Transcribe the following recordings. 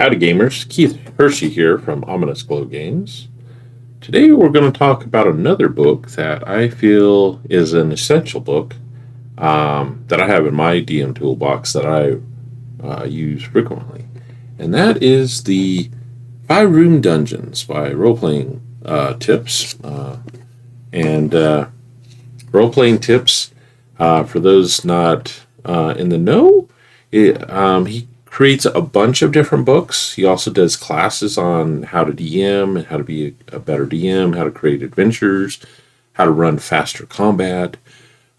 Howdy gamers, Keith Hershey here from Ominous Glow Games. Today we're going to talk about another book that I feel is an essential book that I have in my DM toolbox that I use frequently. And that is the 5 Room Dungeons by Role Playing Tips. Role Playing Tips, for those not in the know, he creates a bunch of different books. He also does classes on how to DM and how to be a better DM, how to create adventures, how to run faster combat.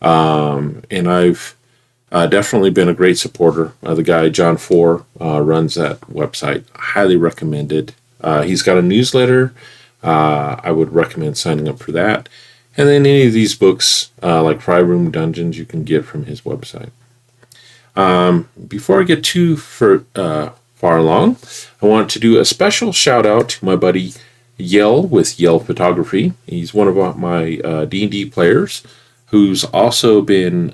And I've definitely been a great supporter. The guy, John Four, runs that website. Highly recommended. He's got a newsletter. I would recommend signing up for that. And then any of these books, like 5 Room Dungeons, you can get from his website. Before I get too far along, I want to do a special shout out to my buddy Yell with Yell Photography. He's one of my D&D players who's also been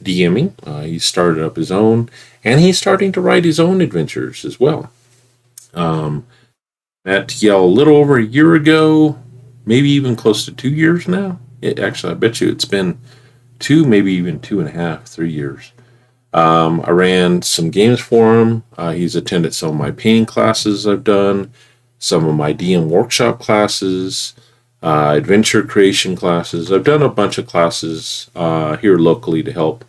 DMing. He started up his own, and he's starting to write his own adventures as well. Met Yell a little over a year ago, maybe even close to 2 years now. Actually, I bet you it's been 2, maybe even 2.5, 3 years. I ran some games for him. He's attended some of my painting classes I've done, some of my DM workshop classes, adventure creation classes. I've done a bunch of classes here locally to help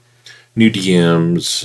new DMs,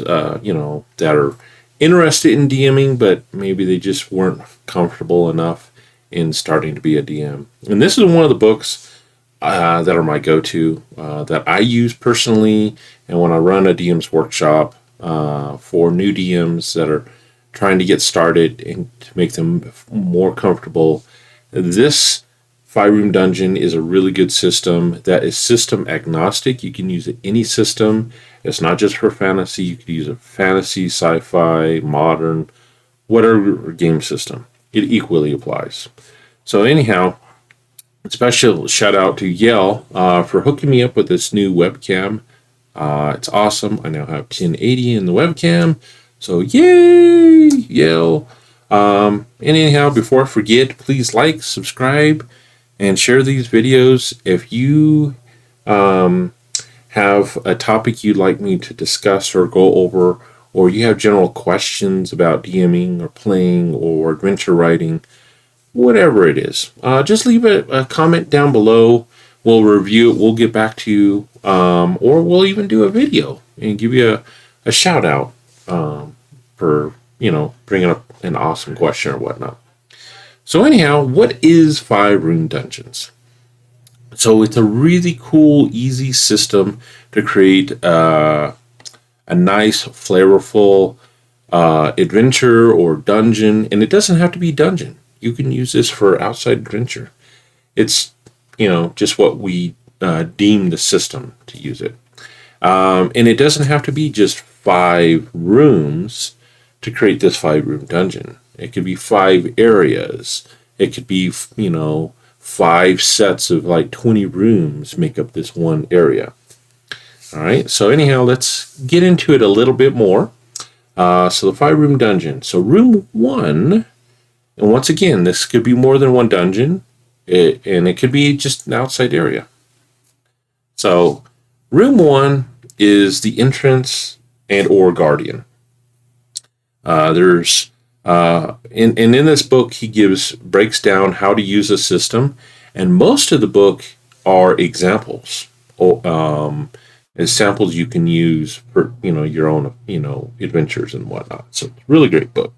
that are interested in DMing, but maybe they just weren't comfortable enough in starting to be a DM. And this is one of the books that are my go-to, that I use personally, and when I run a DM's workshop for new DMs that are trying to get started and to make them more comfortable. This 5 Room Dungeon is a really good system that is system agnostic. You can use any system. It's not just for fantasy. You could use a fantasy, sci-fi, modern, whatever game system. It equally applies. So anyhow, special shout out to Yell for hooking me up with this new webcam. It's awesome. I now have 1080 in the webcam. So yay, Yell. And anyhow, before I forget, please like, subscribe, and share these videos. If you have a topic you'd like me to discuss or go over, or you have general questions about DMing or playing or adventure writing, whatever it is, just leave a comment down below. We'll review it. We'll get back to you, or we'll even do a video and give you a shout out for bringing up an awesome question or whatnot. So anyhow, what is 5 Room Dungeons? So it's a really cool, easy system to create a nice, flavorful adventure or dungeon, and it doesn't have to be dungeon. You can use this for outside adventure. It's, just what we deem the system to use it. And it doesn't have to be just 5 rooms to create this 5 room dungeon. It could be 5 areas. It could be, 5 sets of like 20 rooms make up this one area. All right. So anyhow, let's get into it a little bit more. So the 5 room dungeon. So room 1. And once again, this could be more than one dungeon, and it could be just an outside area. So room 1 is the entrance and or guardian. There's in this book, he breaks down how to use a system, and most of the book are examples. Samples you can use for your own adventures and whatnot. So it's a really great book.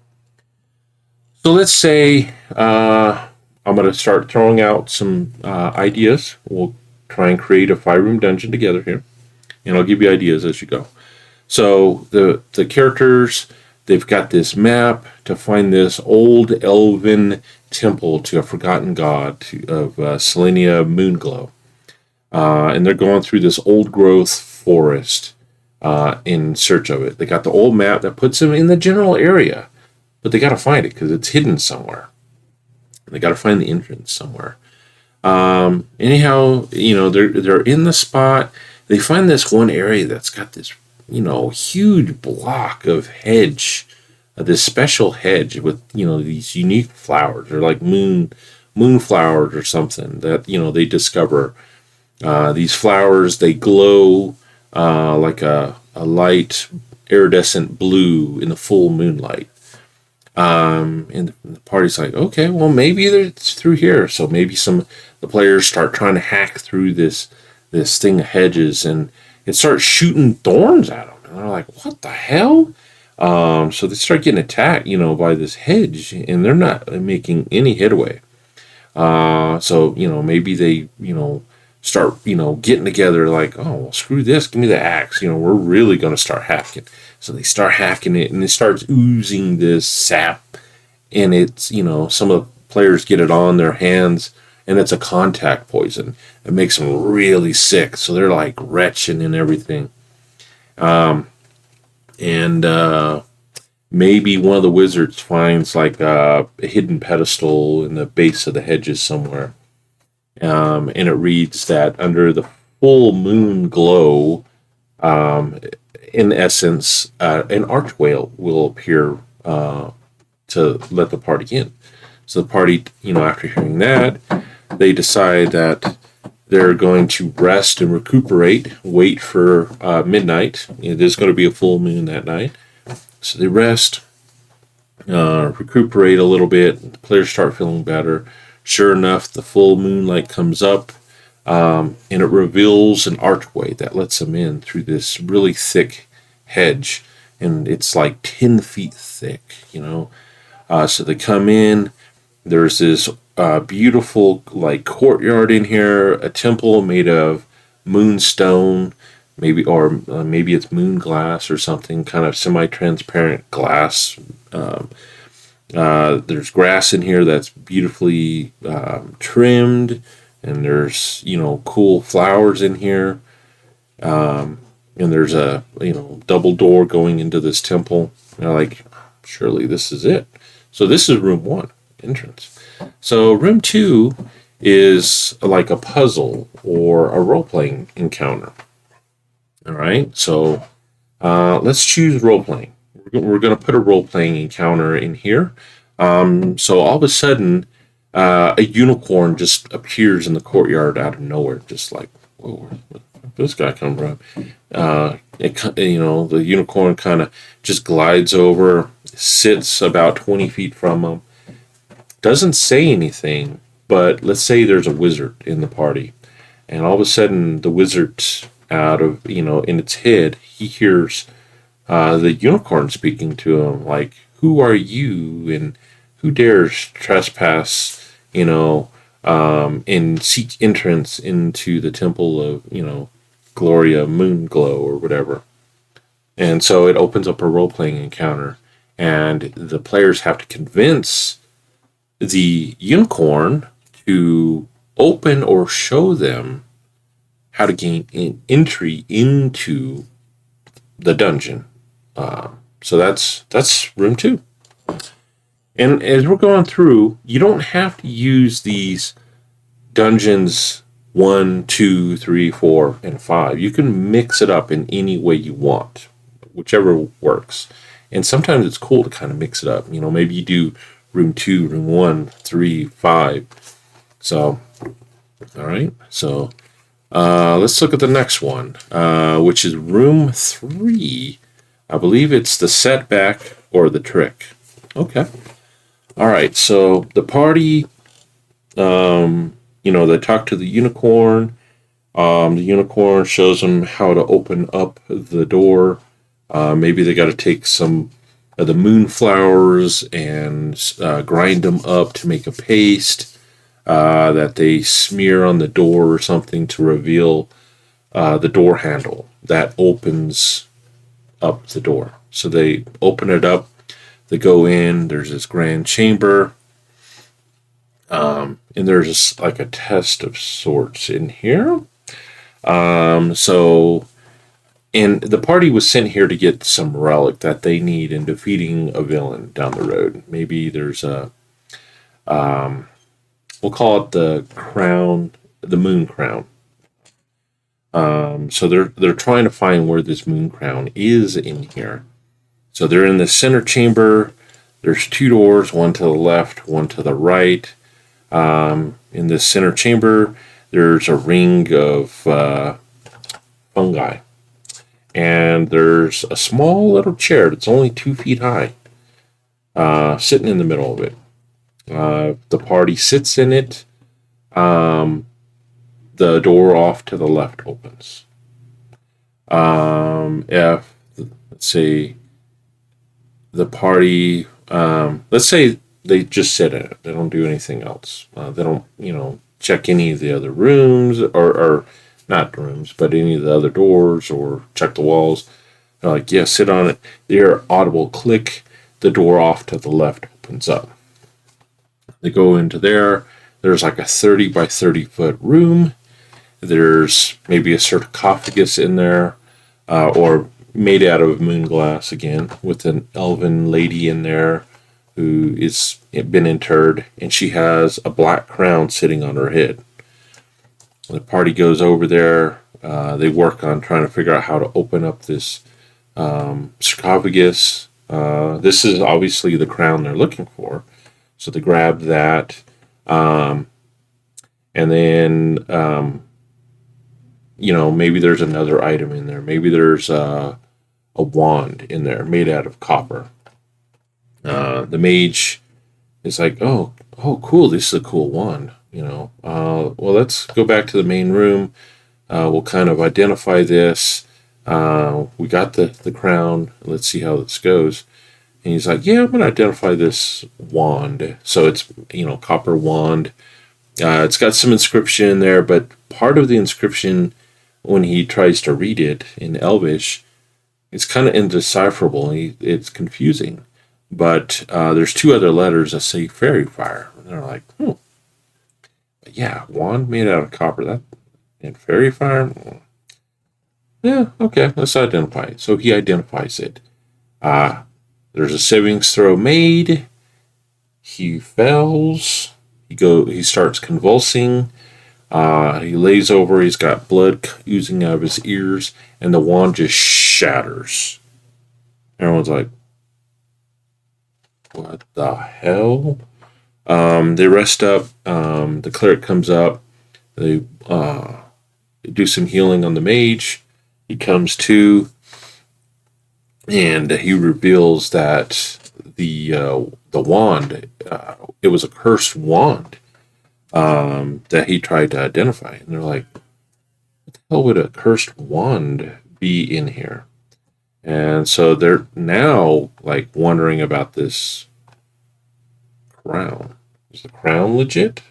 So let's say I'm going to start throwing out some ideas. We'll try and create a 5 room dungeon together here, and I'll give you ideas as you go. So the characters, they've got this map to find this old elven temple to a forgotten god of Selenia Moonglow. And they're going through this old growth forest in search of it. They got the old map that puts them in the general area, but they got to find it because it's hidden somewhere. They got to find the entrance somewhere. Anyhow, they're in the spot. They find this one area that's got this, huge block of hedge this special hedge with these unique flowers. They're like moonflowers or something that they discover. These flowers, they glow like a light iridescent blue in the full moonlight. And the party's like, okay, well, maybe it's through here. So maybe the players start trying to hack through this thing of hedges, and it starts shooting thorns at them. And they're like, what the hell? So they start getting attacked, by this hedge, and they're not making any headway. So maybe they start getting together like, oh well, screw this, give me the axe. We're really going to start hacking. So they start hacking it, and it starts oozing this sap, and it's some of the players get it on their hands, and it's a contact poison. It makes them really sick, so they're like retching and everything. And maybe one of the wizards finds like a hidden pedestal in the base of the hedges somewhere. And it reads that under the full moon glow, in essence, an archway will appear to let the party in. So the party, after hearing that, they decide that they're going to rest and recuperate, wait for midnight. There's going to be a full moon that night. So they rest, recuperate a little bit. The players start feeling better. Sure enough, the full moonlight comes up, and it reveals an archway that lets them in through this really thick hedge. And it's like 10 feet thick, So they come in. There's this beautiful like courtyard in here, a temple made of moonstone, maybe it's moon glass or something, kind of semi-transparent glass. There's grass in here that's beautifully trimmed, and there's cool flowers in here, and there's a double door going into this temple. And they're like, surely this is it. So this is room 1 entrance. So room 2 is like a puzzle or a role-playing encounter. All right, so let's choose role-playing. We're going to put a role-playing encounter in here. So all of a sudden, a unicorn just appears in the courtyard out of nowhere, just like, whoa, where did this guy come from? The unicorn kind of just glides over, sits about 20 feet from him, doesn't say anything, but let's say there's a wizard in the party, and all of a sudden the wizard, out of in its head, he hears the unicorn speaking to him like, who are you, and who dares trespass and seek entrance into the temple of Gloria Moonglow or whatever. And so it opens up a role-playing encounter, and the players have to convince the unicorn to open or show them how to gain an entry into the dungeon. So that's room 2. And as we're going through, you don't have to use these dungeons 1, 2, 3, 4, and 5. You can mix it up in any way you want, whichever works. And sometimes it's cool to kind of mix it up. Maybe you do room 2, room 1, 3, 5. So, all right. So let's look at the next one, which is room 3. I believe it's the setback or the trick. Okay. All right. So the party, they talk to the unicorn. The unicorn shows them how to open up the door. Maybe they got to take some of the moonflowers and grind them up to make a paste that they smear on the door or something to reveal the door handle that opens up the door. So they open it up. They go in. There's this grand chamber. And there's just like a test of sorts in here. And the party was sent here to get some relic that they need in defeating a villain down the road. Maybe there's a, we'll call it the crown, the moon crown. So they're trying to find where this moon crown is in here. So they're in the center chamber. There's two doors, one to the left, one to the right. In this center chamber, there's a ring of fungi. And there's a small little chair that's only 2 feet high, sitting in the middle of it. The party sits in it. The door off to the left opens. If, let's say, the party, let's say they just sit in it. They don't do anything else. They don't, check any of the other rooms or not rooms, but any of the other doors or check the walls. They're like, yeah, sit on it. Their audible click, the door off to the left opens up. They go into there. There's like a 30 by 30 foot room. There's maybe a sarcophagus in there, or made out of moon glass again, with an elven lady in there who is been interred, and she has a black crown sitting on her head. The party goes over there. They work on trying to figure out how to open up this sarcophagus. This is obviously the crown they're looking for, so they grab that, and then maybe there's another item in there. Maybe there's a wand in there made out of copper. The mage is like, oh, cool, this is a cool wand. Well, let's go back to the main room. We'll kind of identify this. We got the crown. Let's see how this goes. And he's like, yeah, I'm going to identify this wand. So it's, copper wand. It's got some inscription in there, but part of the inscription, when he tries to read it in Elvish, it's kind of indecipherable. It's confusing. But there's two other letters that say fairy fire. And they're like, yeah, wand made out of copper. And fairy fire? Yeah, okay, let's identify it. So he identifies it. There's a savings throw made. He fails. He starts convulsing. He lays over. He's got blood oozing out of his ears, and the wand just shatters. Everyone's like, what the hell? They rest up. The cleric comes up. They do some healing on the mage. He comes to, and he reveals that the wand, it was a cursed wand that he tried to identify. And they're like, what the hell would a cursed wand be in here? And so they're now like wondering about this crown. Is the crown legit?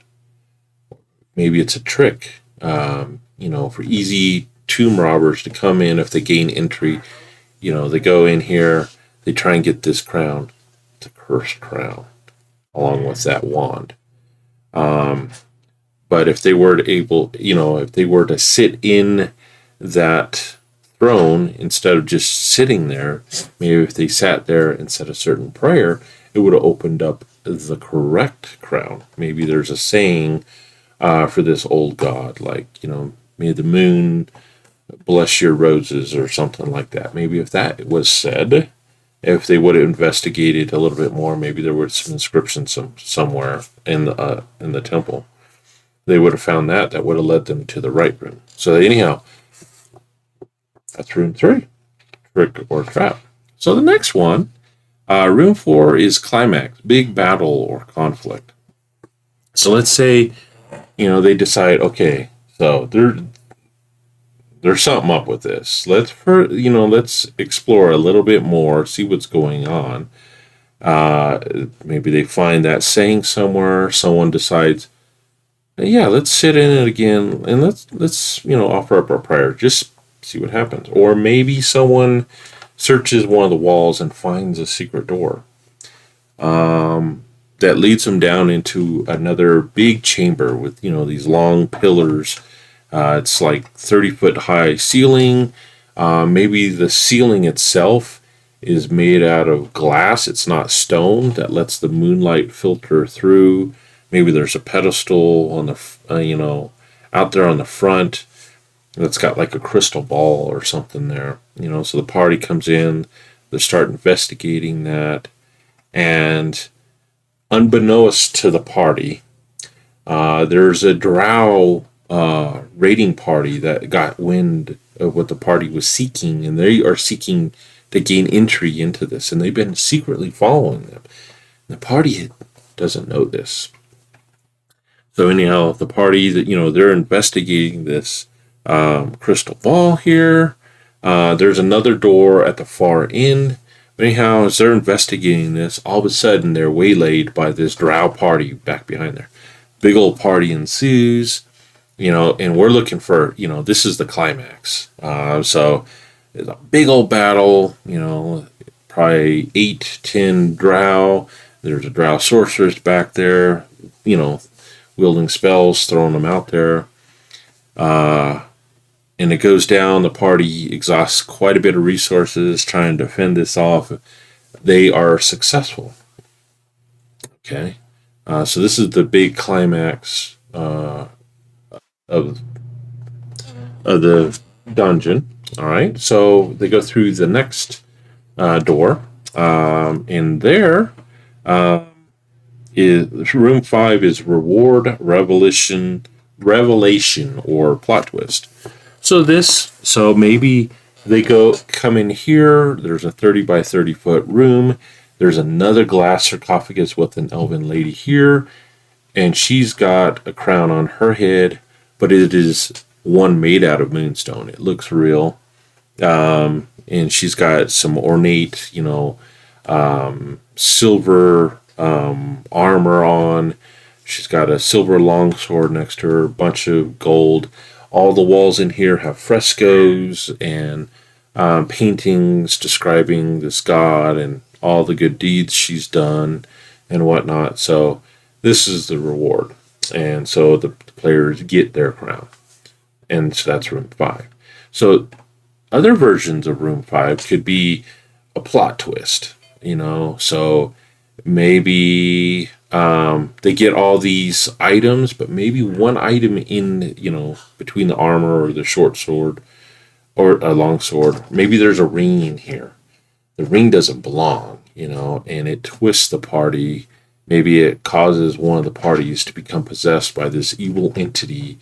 Maybe it's a trick, for easy tomb robbers to come in if they gain entry. They go in here, they try and get this crown. It's a cursed crown, along with that wand. But if they were if they were to sit in that throne instead of just sitting there, maybe if they sat there and said a certain prayer, it would have opened up the correct crown. Maybe there's a saying for this old god, like, may the moon bless your roses or something like that. Maybe if that was said, if they would have investigated a little bit more, maybe there was some inscription somewhere in the temple. They would have found that would have led them to the right room. So anyhow, that's room 3, trick or trap. So the next one, room 4 is climax, big battle or conflict. So let's say, they decide, okay, so there's something up with this. Let's explore a little bit more, see what's going on. Maybe they find that saying somewhere. Someone decides, yeah, let's sit in it again and let's offer up our prayer. Just see what happens. Or maybe someone searches one of the walls and finds a secret door that leads them down into another big chamber with these long pillars. It's like 30-foot high ceiling. Maybe the ceiling itself is made out of glass. It's not stone that lets the moonlight filter through. Maybe there's a pedestal on the, out there on the front that's got like a crystal ball or something there. So the party comes in, they start investigating that, And unbeknownst to the party, there's a drow raiding party that got wind of what the party was seeking, and they are seeking to gain entry into this, and they've been secretly following them. The party doesn't know this. So anyhow, the party that they're investigating this crystal ball here. There's another door at the far end. But anyhow, as they're investigating this, all of a sudden they're waylaid by this drow party back behind there. Big old party ensues, and we're looking for, this is the climax. So it's a big old battle, probably 8, 10 drow. There's a drow sorceress back there, wielding spells, throwing them out there. And it goes down. The party exhausts quite a bit of resources trying to fend this off. They are successful. Okay. So this is the big climax of the dungeon. All right. So they go through the next door. And there is room 5 is reward, revelation, or plot twist. So maybe they come in here. There's a 30 by 30 foot room. There's another glass sarcophagus with an elven lady here, and she's got a crown on her head, but it is one made out of moonstone. It looks real, and she's got some ornate, silver armor on. She's got a silver longsword next to her, a bunch of gold. All the walls in here have frescoes and paintings describing this god and all the good deeds she's done and whatnot. So this is the reward. And so the players get their crown. And so that's room 5. So other versions of room 5 could be a plot twist, So maybe they get all these items, but maybe one item in, between the armor or the short sword or a long sword, maybe there's a ring in here. The ring doesn't belong, and it twists the party. Maybe it causes one of the parties to become possessed by this evil entity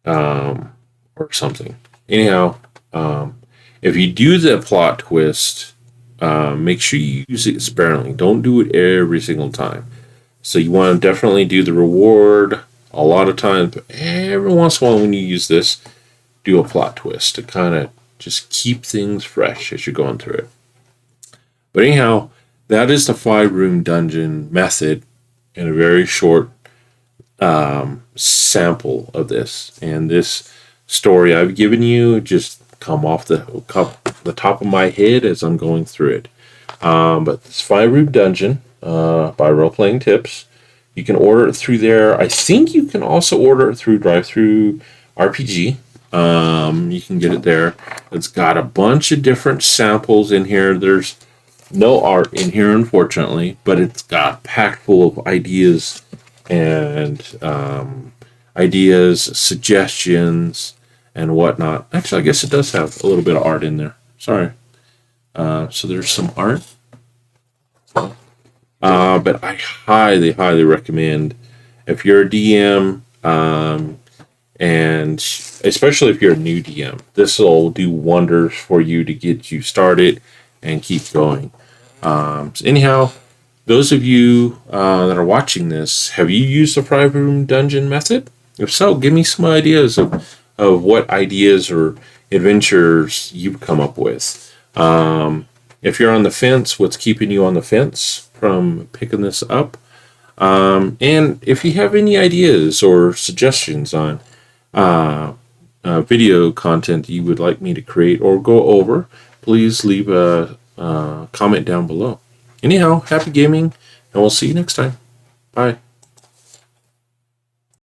or something. Anyhow, if you do the plot twist, make sure you use it sparingly. Don't do it every single time. So you want to definitely do the reward a lot of times, but every once in a while when you use this, do a plot twist to kind of just keep things fresh as you're going through it. But anyhow, that is the 5-room dungeon method in a very short sample of this. And this story I've given you just come off the top of my head as I'm going through it. But this 5-room dungeon by Role Playing Tips, you can order it through there. I think you can also order it through Drive-Thru RPG. You can get it there. It's got a bunch of different samples in here. There's no art in here, unfortunately, but it's got packed full of ideas and suggestions, and whatnot. Actually, I guess it does have a little bit of art in there. Sorry. So there's some art. But I highly, highly recommend, if you're a DM, and especially if you're a new DM, this will do wonders for you to get you started and keep going. So anyhow, those of you that are watching this, have you used the 5-room dungeon method? If so, give me some ideas of what ideas or adventures you've come up with. If you're on the fence, what's keeping you on the fence from picking this up? And if you have any ideas or suggestions on video content you would like me to create or go over, please leave a comment down below. Anyhow, happy gaming, and we'll see you next time. Bye.